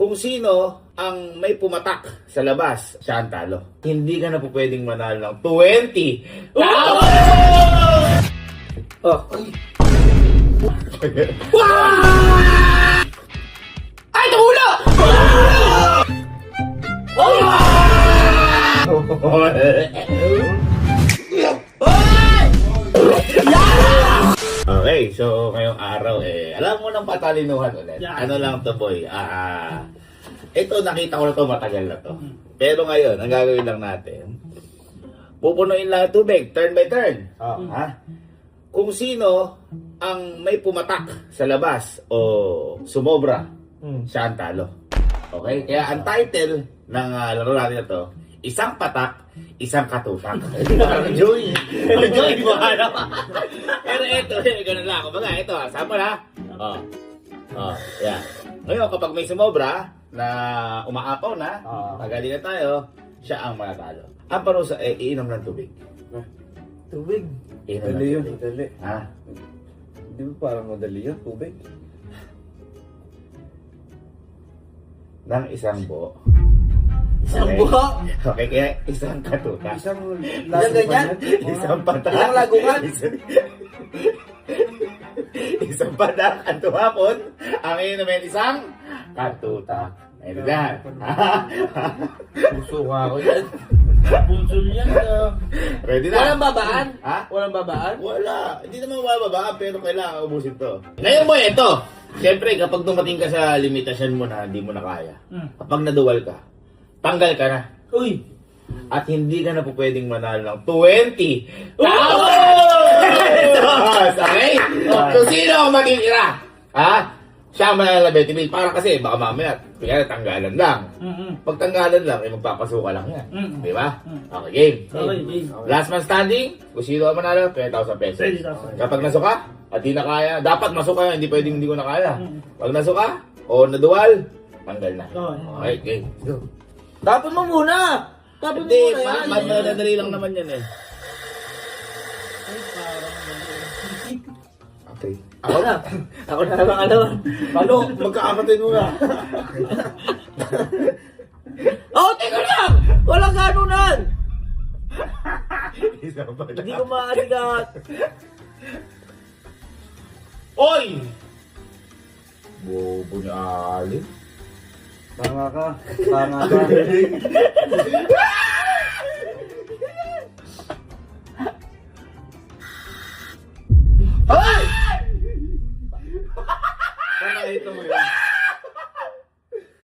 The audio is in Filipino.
Kung sino ang may pumatak sa labas, siya ang talo. Hindi ka na po pwedeng manalo ng 20. Tama! Oh. Ay, tumulo! Okay, so ngayong araw alam mo ng patalinuhan ulit. Ano lang to, boy? Ito nakita ko na to, matagal na to. Pero ngayon, ang gagawin lang natin, pupunuin lang ang tubig, turn by turn. Ha? Kung sino ang may pumatak sa labas o sumobra, siya ang talo. Okay? Kaya ang title ng laro natin na to, isang patak, isang katutak. Parang Joey. Joey, di ba ano? Pero ito, ganun lang. Kumbaga, ito, sama na. Yeah. Ngayon, kapag may sumobra na umaapaw na, tagali na tayo, siya ang manatalo. Ang parusa, iinom ng tubig. Tubig. Iinom ng Madali yun, tubig. madali. Ha? Di ba parang madali yun, tubig? Ng isang buo. Isang Okay. buho? Okay, kaya isang katutak. Isang ganyan? Isang patak. Ilang lagungan? Isang patak at tuhapon. Ang inumin isang katutak. Ayun na. Puso ka ako yan. Bunso niyan. Ready na? Walang babaan? Ha? Walang babaan? Wala. Hindi naman mababa, pero kailangan ubusin to. Ngayon mo, ito. Siyempre, kapag dumating ka sa limitasyon mo na hindi mo na kaya, kapag naduwal ka, tanggal ka na. Uy! At hindi ka na po pwedeng manalo ng 20. Tama! Okay? Kung sino ang matitira? Ha? Siya ang manalo ng 20 mil. Para kasi, baka mamaya, kaya tanggalan lang. Pag tanggalan lang, magpapasuka lang yan. Di ba? Okay, game. Okay, game. Last man standing, kung sino ang manalo, 20,000 pesos. 20,000. Kapag nasuka, at di na kaya, dapat masuka, hindi pwedeng hindi ko na kaya. Pag nasuka, o naduwal, tanggal na. Okay, game. Go. Tapon mo muna! Tapon mo Hindi, muna yan. madadali lang naman yan eh. Okay. Ako na. Ako na lang ano. Paano? Magkakapatid mo na. Oh, teka lang! Walang ganunan! Isa pa lang. Hindi ko maaligat. Oy! Bobo ni Alin. Tanga ka. Tanga ka.